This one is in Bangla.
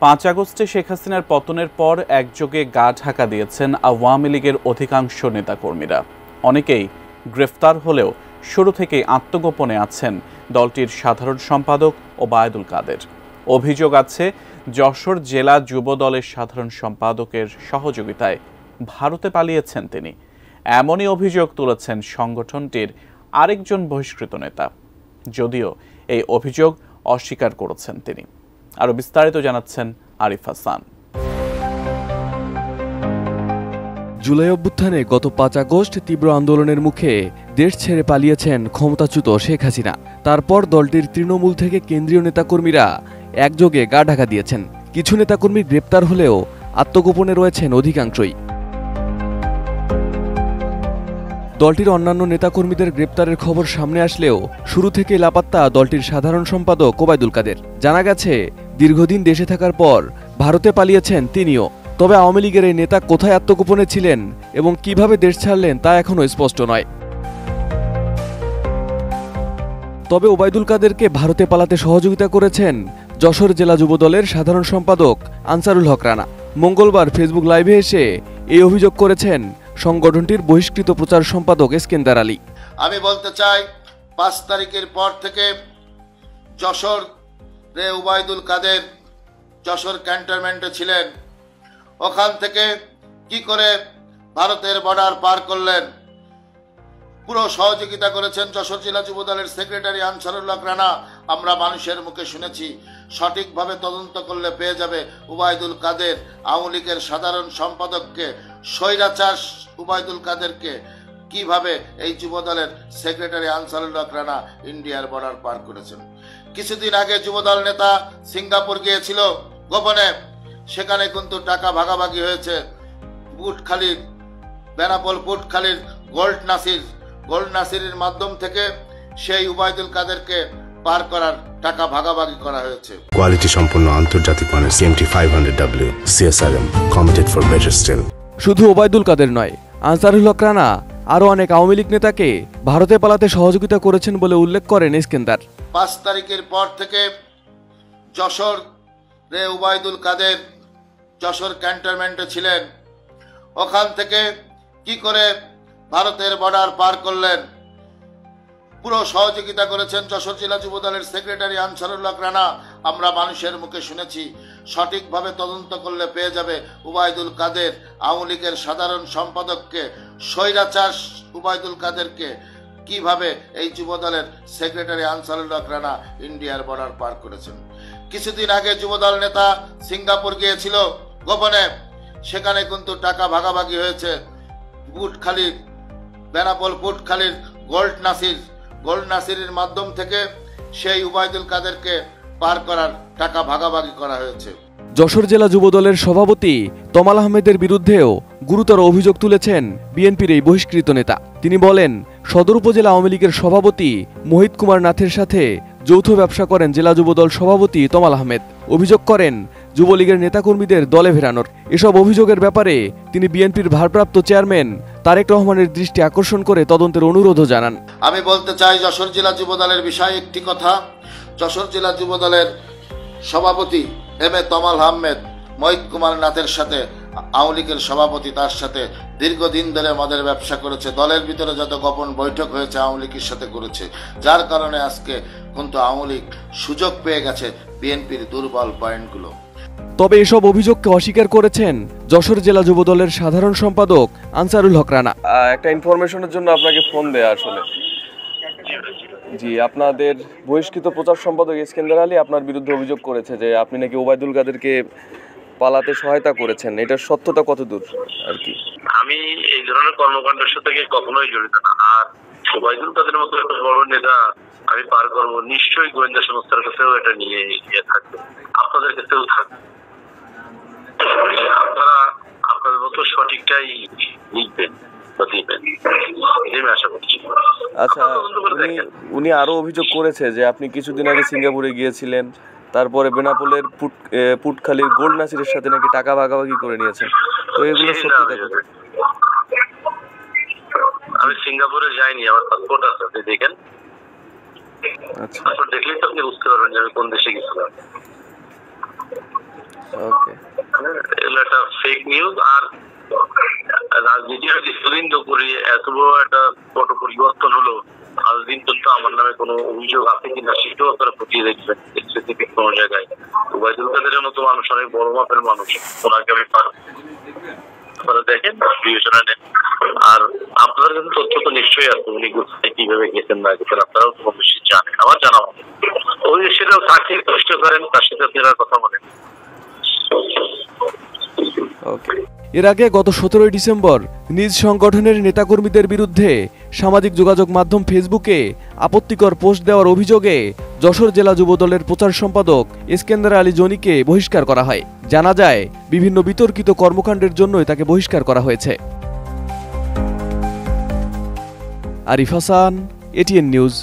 5 আগস্টে শেখ হাসিনার পতনের পর একযোগে গা ঢাকা দিয়েছেন আওয়ামী লীগের অধিকাংশ নেতাকর্মীরা। অনেকেই গ্রেফতার হলেও শুরু থেকেই আত্মগোপনে আছেন দলটির সাধারণ সম্পাদক ওবায়দুল কাদের। অভিযোগ আছে যশোর জেলা যুব দলের সাধারণ সম্পাদকের সহযোগিতায় ভারতে পালিয়েছেন তিনি। এমনই অভিযোগ তুলেছেন সংগঠনটির আরেকজন বহিষ্কৃত নেতা, যদিও এই অভিযোগ অস্বীকার করেছেন তিনি। আরো বিস্তারিত জানাচ্ছেন আরিফ হাসান। জুলাই অভ্যুত্থানে গত 5 আগস্ট তীব্র আন্দোলনের মুখে দেশ ছেড়ে পালিয়েছেন ক্ষমতাচ্যুত শেখ হাসিনা। তারপর দলটির তৃণমূল থেকে কেন্দ্রীয় নেতাকর্মীরা একযোগে গা ঢাকা দিয়েছেন। কিছু নেতাকর্মী গ্রেপ্তার হলেও আত্মগোপনে রয়েছেন অধিকাংশই। দলটির অন্যান্য নেতাকর্মীদের গ্রেপ্তারের খবর সামনে আসলেও শুরু থেকে লাপাত্তা দলটির সাধারণ সম্পাদক ওবায়দুল কাদের। জানা গেছে দীর্ঘদিন দেশে থাকার পর ভারতে পালিয়েছেন তিনিও। তবে আওয়ামী লীগের এই নেতা কোথায় আত্মগোপনে ছিলেন এবং কিভাবে দেশ ছাড়লেন তা এখনও স্পষ্ট নয়। তবে ওবায়দুল কাদেরকে ভারতে পালাতে সহযোগিতা করেছেন যশোর জেলা যুব দলের সাধারণ সম্পাদক আনসারুল হক রানা। মঙ্গলবার ফেসবুক লাইভে এসে এই অভিযোগ করেছেন সংগঠনটির বহিষ্কৃত প্রচার সম্পাদক এসকেন্দার আলী। আমি বলতে চাই 5 তারিখের পর থেকে যশোর রে ওবায়দুল কাদের যশোর ক্যান্টনমেন্টে ছিলেন। ওখান থেকে কি করে ভারতের বর্ডার পার করলেন, পুরো সহযোগিতা করেছেন যশোর জেলা যুব দলের সেক্রেটারি আনসারুল হক রানা। আমরা মানুষের মুখে শুনেছি, সঠিকভাবে তদন্ত করলে পেয়ে যাবে ওবায়দুল কাদের আওয়ামী লীগের সাধারণ সম্পাদককে, স্বৈরাচার ওবায়দুল কাদেরকে কিভাবে এই যুব দলের সেক্রেটারি আনসারুল হক রানা ইন্ডিয়ার বর্ডার পার করেছেন। কিছুদিন আগে যুবদল নেতা সিঙ্গাপুর গিয়েছিল গোপনে, সেখানে কিন্তু টাকা ভাগাভাগি হয়েছে। পুটখালির বেনাপোল পুটখালির গোল্ড নাসিরের মাধ্যম থেকে সেই ওবায়দুল কাদেরকে পার করার টাকা ভাগাভাগি করা হয়েছে। কোয়ালিটি সম্পন্ন আন্তর্জাতিক মানের CMT 500W CSRM committed for better still. শুধু ওবায়দুল কাদের নয়, আনসারুল হক রানা আরও অনেক আওয়ামী লীগ নেতাকে ভারতে পালাতে সহযোগিতা করেছেন বলে উল্লেখ করেন এসকেন্দার। 5 তারিখের পর থেকে যশোর রে ওবায়দুল কাদের যশোর ক্যান্টনমেন্টে ছিলেন। ওখান থেকে কি করে ভারতের বর্ডার পার করলেন, পুরো সহযোগিতা করেছেন যশোর জেলা যুব দলের সেক্রেটারি আনসারুল হক রানা। আমরা মানুষের মুখে শুনেছি, সঠিকভাবে তদন্ত করলে পেয়ে যাবে ওবায়দুল কাদের আওয়ামী লীগের সাধারণ সম্পাদককে, স্বৈরাচার ওবায়দুল কাদেরকে কিভাবে এই যুব দলের সেক্রেটারি আনসারুল হক রানা ইন্ডিয়ার বর্ডার পার করেছেন। কিছুদিন আগে যুবদল নেতা সিঙ্গাপুর গিয়েছিল গোপনে, সেখানে কিন্তু টাকা ভাগাভাগি হয়েছে। পুটখালির বেনাপোল পুটখালির গোল্ড নাসিরের মাধ্যম থেকে সেই ওবায়দুল কাদেরকে পার করার টাকা ভাগাভাগি করা হয়েছে। যশোর জেলা যুব দলের সভাপতি তমাল আহমেদের বিরুদ্ধেও গুরুতর অভিযোগ তুলেছেন বিএনপির এই বহিষ্কৃত নেতা। তিনি বলেন, সদর উপজেলা আওয়ামী লীগের সভাপতি মোহিত কুমার নাথের সাথে যৌথ ব্যবসা করেন জেলা যুবদল সভাপতি তমাল আহমেদ। অভিযোগ করেন যুবলীগের নেতাকর্মীদের দলে ফেরানোর। এসব অভিযোগের ব্যাপারে তিনি বিএনপির ভারপ্রাপ্ত চেয়ারম্যান তারেক রহমানের দৃষ্টি আকর্ষণ করে তদন্তের অনুরোধও জানান। আমি বলতে চাই যশোর জেলা যুব দলের বিষয়ে একটি কথা। যশোর জেলা যুব দলের সভাপতি এম এ তমাল আহমেদ মোহিত কুমার নাথের সাথে, আওয়ামী লীগের সভাপতি তার সাথে দীর্ঘদিন ধরে মদের ব্যবসা করেছে। দলের ভিতরে যত গোপন বৈঠক হয়েছে আওয়ামী লীগের সাথে করেছে, যার কারণে আজকে কিন্তু আওয়ামী লীগ সুযোগ পেয়ে গেছে বিএনপির দুর্বল পয়েন্টগুলো। তবে এসব অভিযোগকে অস্বীকার করেছেন যশোর জেলা যুব দলের সাধারণ সম্পাদক আনসারুল হক রানা। একটা ইনফরমেশনের জন্য আপনাকে ফোন দেয়া আসলে। জি, আপনাদের বহিষ্কৃত প্রচার সম্পাদক এসকেন্দার আলী আপনার বিরুদ্ধে অভিযোগ করেছে যে আপনি নাকি ওবায়দুল কাদেরকে পালাতে সহায়তা করেছেন। এটার সত্যতা কতদূর আর কি? আমি এই ধরনের কর্মকাণ্ডের সাথে কখনোই জড়িত না। আর ওবায়দুল কাদের মতো একটা বড় নেতা আমি পার করবো, নিশ্চয়ই গোয়েন্দা সংস্থার কাছেও এটা নিয়ে থাকবে, আপনাদের কাছেও থাকবে। আপনারা আপনাদের মতো সঠিকটাই লিখবেন। আচ্ছা, উনি আরো অভিযোগ করেছে যে আপনি কিছুদিন আগে সিঙ্গাপুরে গিয়েছিলেন, তারপরে বেনাপোলের পুটখালির গোল্ড নাসিরের সাথে নাকি টাকা ভাগাভাগি করে নিয়েছেন। তো এগুলো সত্যি কথা? আমি সিঙ্গাপুরে যাইনি, আমার পাসপোর্ট আছে, আপনি দেখেন। আচ্ছা, পাসপোর্ট দেখলেই তো আপনি বুঝতে পারবেন যে আমি কোন দেশে গেছিলাম। ওকে, এগুলো একটা ফেক নিউজ। আর রাজনীতি আমি দীর্ঘদিন করি, এত বড় একটা পট পরিবর্তন হলো, আজদিন পর্যন্ত আমার নামে কোনো অভিযোগ আছে কিনা সেটাও আপনারা খতিয়ে দেখবেন স্পেসিফিক কোনো জায়গায়। ওবায়দুল কাদেরের মতো মানুষ অনেক বড় মাপের মানুষ, ওনাকে আমি আপনারা দেখেন, বিবেচনা নেন। আর আপনার কাছে তথ্য তো নিশ্চয়ই আছে, উনি কোথায় কিভাবে গেছেন না গেছেন আপনারাও তো কম বেশি জানেন, আমার জানা মতো ওই সেটাও তাকে কষ্ট করেন, তার সাথে আপনারা কথা বলেন। ওকে। এর আগে গত 17 ডিসেম্বর নিজ সংগঠনের নেতাকর্মীদের বিরুদ্ধে সামাজিক যোগাযোগ মাধ্যম ফেসবুকে আপত্তিকর পোস্ট দেওয়ার অভিযোগে যশোর জেলা যুবদলের প্রচার সম্পাদক ইস্কেন্দার আলী জনিকে বহিষ্কার করা হয়। জানা যায়, বিভিন্ন বিতর্কিত কর্মকাণ্ডের জন্যই তাকে বহিষ্কার করা হয়েছে। Arif Hasan, ATN news.